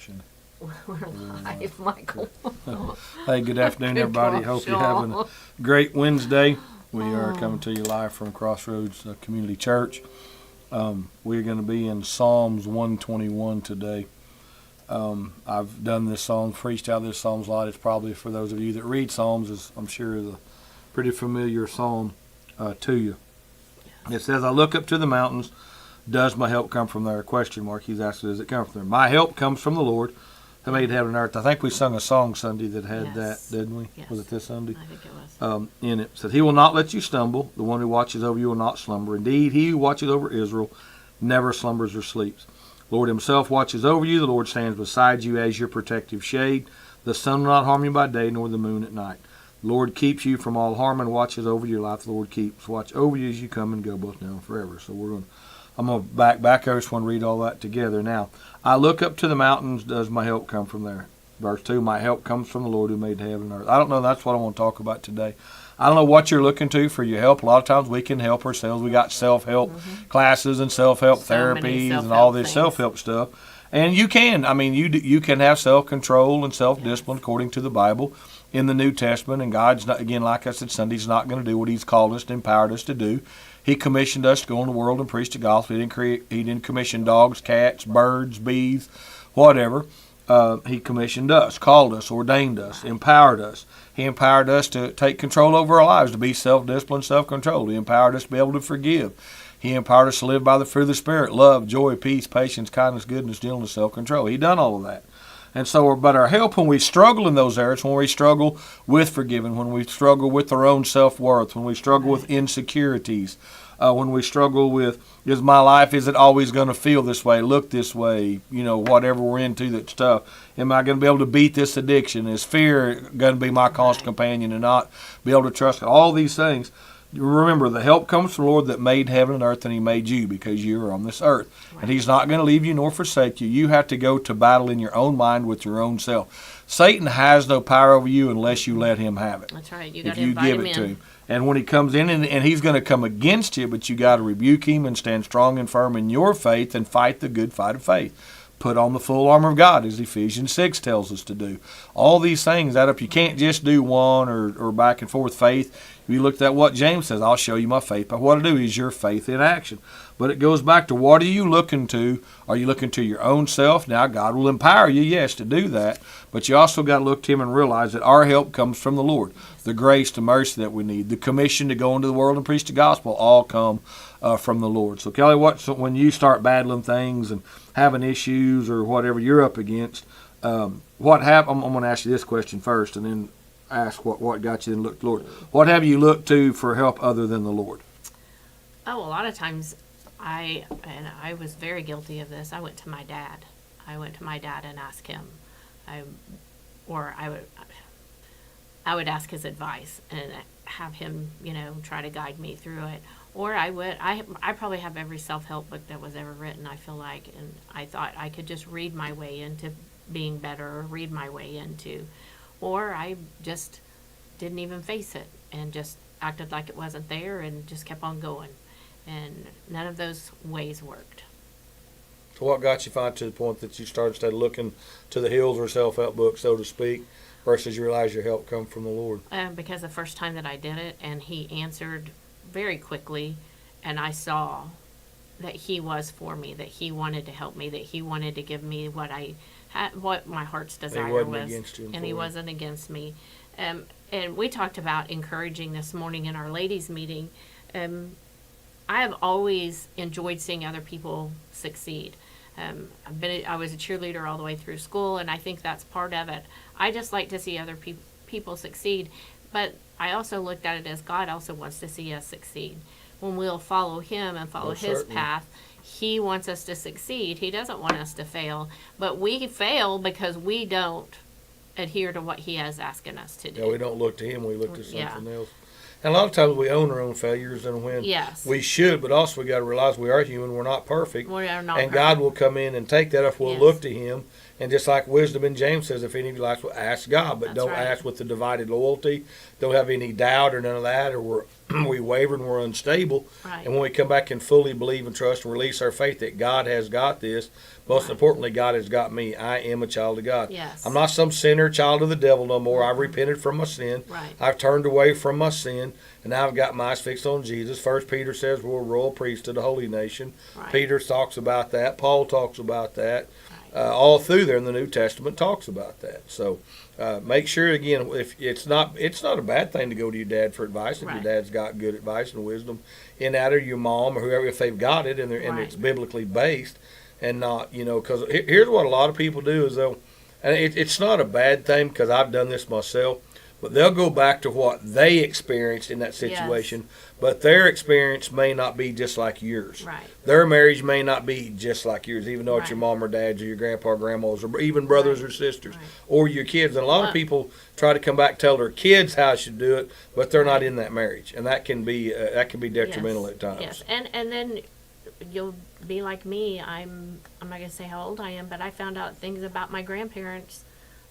shouldn't We're live, Michael. Hey, good afternoon, everybody. Hope you're having a great Wednesday. We are coming to you live from Crossroads Community Church. We're going to be in Psalms 121 today. I've done this psalm, preached out this psalms a lot. It's probably, for those of you that read psalms, I'm sure is a pretty familiar psalm to you. It says, I look up to the mountains. Does my help come from there? Question mark. He's asking, does it come from there? My help comes from the Lord who made heaven and earth. I think we sung a song Sunday that had that, didn't we? Yes. Was it this Sunday? I think it was. In it said, He will not let you stumble. The one who watches over you will not slumber. Indeed, He who watches over Israel never slumbers or sleeps. Lord Himself watches over you. The Lord stands beside you as your protective shade. The sun will not harm you by day, nor the moon at night. The Lord keeps you from all harm and watches over your life. The Lord keeps watch over you as you come and go, both now and forever. So I'm going to back. I just want to read all that together. Now, I look up to the mountains. Does my help come from there? Verse 2, my help comes from the Lord who made heaven and earth. I don't know. That's what I want to talk about today. I don't know what you're looking to for your help. A lot of times we can help ourselves. We got self-help classes and self-help therapies and all this self-help stuff. And you can. I mean, you can have self-control and self-discipline according to the Bible in the New Testament. And God's not, again, like I said, Sunday's not going to do what He's called us and empowered us to do. He commissioned us to go in the world and preach the gospel. He didn't commission dogs, cats, birds, bees, whatever. He commissioned us, called us, ordained us, empowered us. He empowered us to take control over our lives, to be self-disciplined, self-controlled. He empowered us to be able to forgive. He empowered us to live by the fruit of the Spirit, love, joy, peace, patience, kindness, goodness, gentleness, self-control. He done all of that. And so, but our help when we struggle in those areas, when we struggle with forgiving, when we struggle with our own self-worth, when we struggle with insecurities, when we struggle with, is my life, is it always going to feel this way, look this way, whatever we're into that's tough. Am I going to be able to beat this addiction? Is fear going to be my constant companion and not be able to trust all these things? Remember, the help comes from the Lord that made heaven and earth, and He made you because you are on this earth. Right. And He's not going to leave you nor forsake you. You have to go to battle in your own mind with your own self. Satan has no power over you unless you let him have it. That's right. You got to invite him in. To him. And when he comes in, and he's going to come against you, but you got to rebuke him and stand strong and firm in your faith and fight the good fight of faith. Put on the full armor of God, as Ephesians 6 tells us to do. All these things add up. You can't just do one or back and forth faith. If you looked at what James says, I'll show you my faith. But what I do is your faith in action. But it goes back to, what are you looking to? Are you looking to your own self? Now, God will empower you, yes, to do that. But you also got to look to Him and realize that our help comes from the Lord. The grace, the mercy that we need, the commission to go into the world and preach the gospel all come from the Lord. So, Kelly, when you start battling things and having issues or whatever you're up against, what have I'm going to ask you this question first, and then ask what got you and look to the Lord. What have you looked to for help other than the Lord? Oh, a lot of times I was very guilty of this. I went to my dad. And asked him. I would ask his advice and have him, try to guide me through it. Or I probably have every self-help book that was ever written, I feel like, and I thought I could just read my way into being better, or read my way into, or I just didn't even face it and just acted like it wasn't there and just kept on going. And none of those ways worked. So what got you to the point that you started looking to the hills or self-help books, so to speak, versus you realize your help come from the Lord? Because the first time that I did it, and He answered very quickly, and I saw that He was for me, that He wanted to help me, that He wanted to give me what I had, what my heart's desire was, and He wasn't against me. And we talked about encouraging this morning in our ladies' meeting. I have always enjoyed seeing other people succeed. I was a cheerleader all the way through school, and I think that's part of it. I just like to see other people succeed, but I also looked at it as God also wants to see us succeed. When we'll follow Him and follow His path, He wants us to succeed. He doesn't want us to fail, but we fail because we don't adhere to what He is asking us to do. Yeah, we don't look to Him, we look to something else. And a lot of times we own our own failures, and when we should, but also we got to realize we are human, we're not perfect. We are not and perfect. God will come in and take that if we'll look to Him. And just like wisdom in James says, if any of you likes, ask God, but don't ask with the divided loyalty. Don't have any doubt or none of that, or we're we waver and we're unstable. Right. And when we come back and fully believe and trust and release our faith that God has got this, most Right. importantly, God has got me. I am a child of God. Yes. I'm not some sinner, child of the devil no more. I've repented from my sin. Right. I've turned away from my sin, and now I've got my eyes fixed on Jesus. First Peter says we're a royal priesthood, a holy nation. Right. Peter talks about that. Paul talks about that. Right. All through there in the New Testament talks about that. So make sure, again, if it's not a bad thing to go to your dad for advice if Right. your dad's got good advice and wisdom in that, or your mom or whoever, if they've got it and Right. it's biblically based, and not, because here's what a lot of people do is and it's not a bad thing because I've done this myself, but they'll go back to what they experienced in that situation, but their experience may not be just like yours. Right. Their marriage may not be just like yours, even though it's your Right. mom or dad's or your grandpa or grandma's or even brothers Right. or sisters Right. or your kids. And a lot of people try to come back and tell their kids how they should do it, but they're not in that marriage, and that can be detrimental Yes. at times. Yes, and then you'll be like me. I'm not gonna say how old I am, but I found out things about my grandparents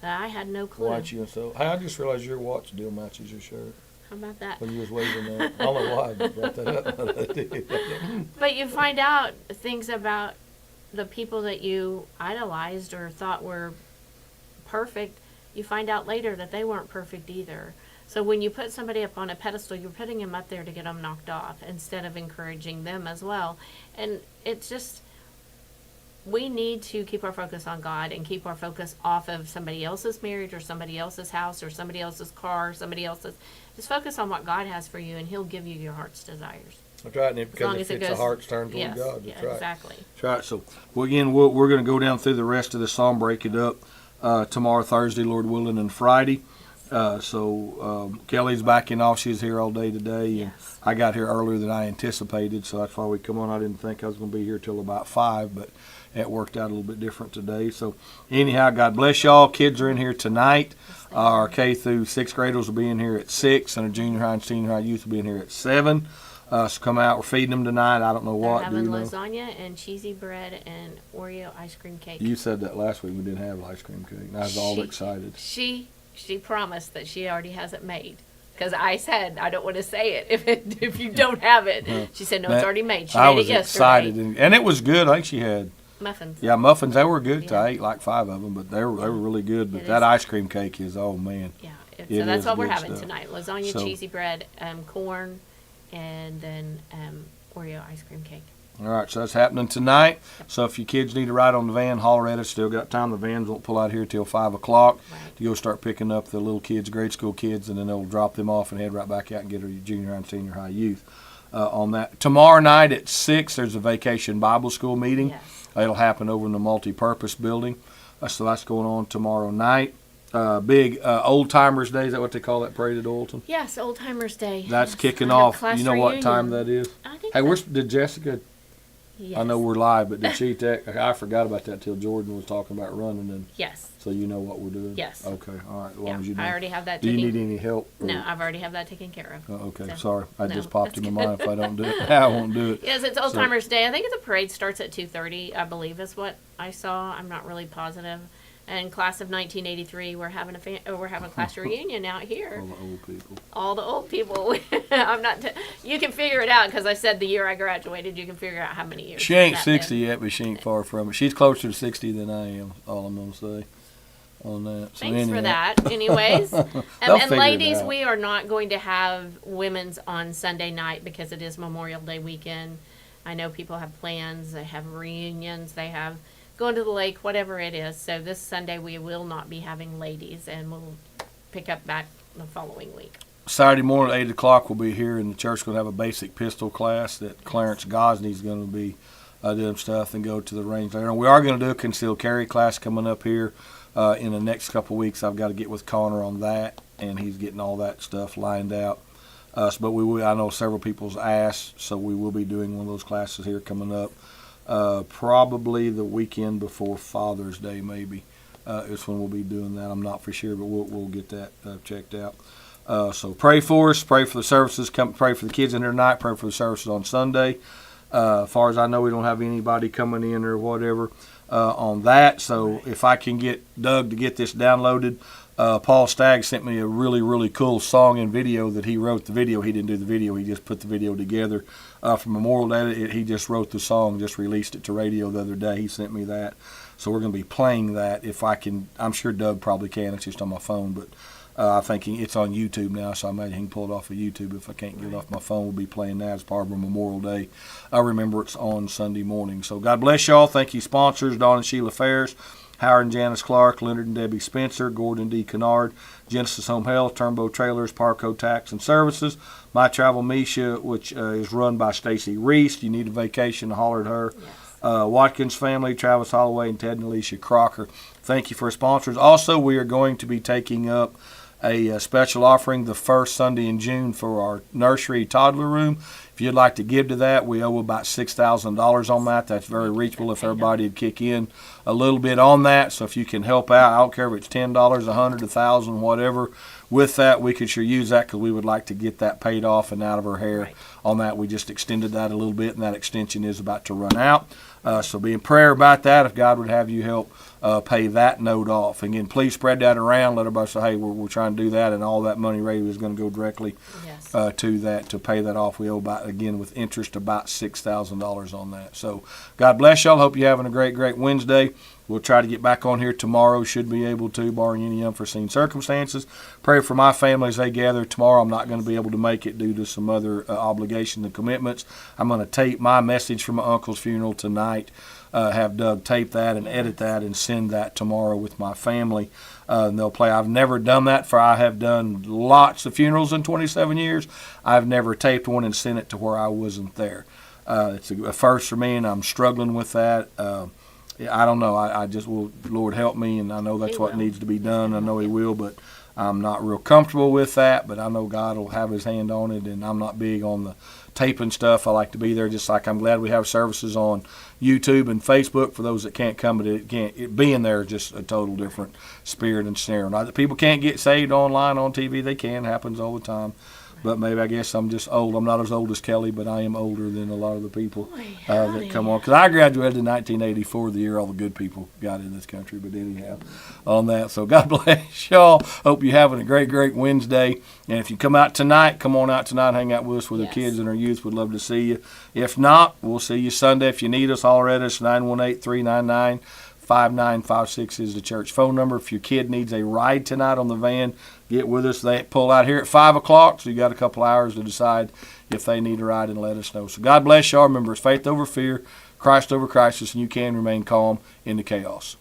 that I had no clue. Watch you and so. Hey, I just realized your watch deal matches your shirt How about that? when you was waving that. I don't know why I brought that up. But I did. But you find out things about the people that you idolized or thought were perfect. You find out later that they weren't perfect either. So when you put somebody up on a pedestal, you're putting them up there to get them knocked off instead of encouraging them as well. And it's just, we need to keep our focus on God and keep our focus off of somebody else's marriage or somebody else's house or somebody else's car, just focus on what God has for you, and He'll give you your heart's desires. That's right, and it, long because as it it fits the goes- heart's turned toward Yes, God. That's yeah, right. exactly. That's right. So, well, again, we're going to go down through the rest of the psalm, break it up tomorrow, Thursday, Lord willing, and Friday. Kelly's backing off. She's here all day today, and Yes. I got here earlier than I anticipated, so that's why we come on. I didn't think I was going to be here till about 5, but it worked out a little bit different today. So, anyhow, God bless y'all. Kids are in here tonight. Our K through 6th graders will be in here at 6, and our junior high and senior high youth will be in here at 7. So come out. We're feeding them tonight. I don't know They're what. Do having you know? lasagna and cheesy bread and Oreo ice cream cake. You said that last week. We didn't have ice cream cake. And I was all She- excited. She promised that she already has it made. Because I said, I don't want to say it if you don't have it. She said, no, it's That- already made. She I made was it yesterday. excited, and it was good. I think she had Muffins. muffins. They were good. Yeah. I ate like 5 of them, but they were really good. But It that is. ice cream cake is, oh man. Yeah. It So that's is what we're good having stuff. tonight. Lasagna, So- cheesy bread, corn, and then Oreo ice cream cake. All right, so that's happening tonight. So if your kids need a ride on the van, holler at us. Still got time. The vans won't pull out here till 5 o'clock Right. to go start picking up the little kids, grade school kids, and then they'll drop them off and head right back out and get our junior high and senior high youth on that. Tomorrow night at 6, there's a vacation Bible school meeting. Yes. It'll happen over in the multi-purpose building. So that's going on tomorrow night. Big Old Timers Day, is that what they call that parade at Oilton? Yes, Old Timers Day. That's Yes. kicking I have off. class You know what reunion. time that is? I think Hey, that's- did Jessica? yes. I know we're live, but did she? I forgot about that till Jordan was talking about running, and Yes. so you know what we're doing. Yes. Okay. All right. As long Yeah, as you know. I already have that Do you taken. need any help? or- No, I've already have that taken care of. Oh, okay. So, Sorry, I no, just popped in that's my mind. If I don't do it, I won't do it. Yes, it's Old So- Timers Day. I think the parade starts at 2:30. I believe is what I saw. I'm not really positive. And class of 1983, we're having a class reunion out here. All the old people. All the old people. I'm not. You can figure it out because I said the year I graduated. You can figure out how many years. She ain't that 60 been. yet, but she ain't far from it. She's closer to 60 than I am. All I'm gonna say on that. So Thanks for anyhow. that. Anyways, They'll and figure it ladies, out. we are not going to have women's on Sunday night because it is Memorial Day weekend. I know people have plans. They have reunions. They have going to the lake, whatever it is. So this Sunday we will not be having ladies, and we'll pick up back the following week. Saturday morning at 8 o'clock, we'll be here, and the church going to have a basic pistol class that Clarence Gosney's going to be doing stuff and go to the range there. And we are going to do a concealed carry class coming up here in the next couple of weeks. I've got to get with Connor on that, and he's getting all that stuff lined out. But we will, I know several people's asked, so we will be doing one of those classes here coming up. Probably the weekend before Father's Day, maybe, is when we'll be doing that. I'm not for sure, but we'll get that checked out. So pray for us. Pray for the services. Pray for the kids in here tonight. Pray for the services on Sunday. As far as I know, we don't have anybody coming in or whatever. on that. So if I can get Doug to get this downloaded, Paul Stagg sent me a really, really cool song and video that he wrote. The video, he didn't do the video, he just put the video together for Memorial Day. He just wrote the song, just released it to radio the other day. He sent me that. So we're going to be playing that if I can. I'm sure Doug probably can. It's just on my phone, but I think it's on YouTube now, so I imagine he can pull it off of YouTube. If I can't get it off my phone, we'll be playing that as part of a Memorial Day. I remember it's on Sunday morning. So God bless y'all. Thank you, sponsors, Dawn and Sheila Ferris, Howard and Janice Clark, Leonard and Debbie Spencer, Gordon D. Kennard, Genesis Home Health, Turnbow Trailers, Parco Tax and Services, My Travel Misha, which is run by Stacy Reese. You need a vacation, holler at her. Yes. Watkins Family, Travis Holloway, and Ted and Alicia Crocker. Thank you for our sponsors. Also, we are going to be taking up a special offering the first Sunday in June for our nursery toddler room. If you'd like to give to that, we owe about $6,000 on that. That's very reachable if everybody would kick in a little bit on that. So if you can help out, I don't care if it's $10, $100, $1,000, whatever. With that, we could sure use that because we would like to get that paid off and out of her hair. Right. On that, we just extended that a little bit, and that extension is about to run out. So be in prayer about that if God would have you help pay that note off. Again, please spread that around. Let everybody say, hey, we're trying to do that, and all that money raised is going to go directly to that, to pay that off. We owe, about, again, with interest, about $6,000 on that. So God bless y'all. Hope you're having a great, great Wednesday. We'll try to get back on here tomorrow, should be able to, barring any unforeseen circumstances. Pray for my family as they gather tomorrow. I'm not going to be able to make it due to some other obligations and commitments. I'm going to tape my message from my uncle's funeral tonight, have Doug tape that and edit that and send that tomorrow with my family. And they'll play. I've never done that, for I have done lots of funerals in 27 years. I've never taped one and sent it to where I wasn't there. It's a first for me, and I'm struggling with that. I don't know. I just will, Lord help me, and I know that's what needs to be done. I know He will, but I'm not real comfortable with that. But I know God will have His hand on it, and I'm not big on the taping stuff. I like to be there, just like I'm glad we have services on YouTube and Facebook for those that can't come, but being there is just a total different spirit and snare. Not that people can't get saved online on TV. They can. Happens all the time. But maybe I guess I'm just old. I'm not as old as Kelly, but I am older than a lot of the people that come on. Because I graduated in 1984, the year all the good people got in this country. But anyhow, on that. So God bless y'all. Hope you're having a great, great Wednesday. And if you come out tonight, come on out tonight. Hang out with us with our kids and our youth. We'd love to see you. If not, we'll see you Sunday. If you need us, holler at us, 918-399-5956 is the church phone number. If your kid needs a ride tonight on the van, get with us. They pull out here at 5 o'clock, so you got a couple hours to decide if they need a ride, and let us know. So God bless y'all. Remember, it's faith over fear, Christ over crisis, and you can remain calm in the chaos.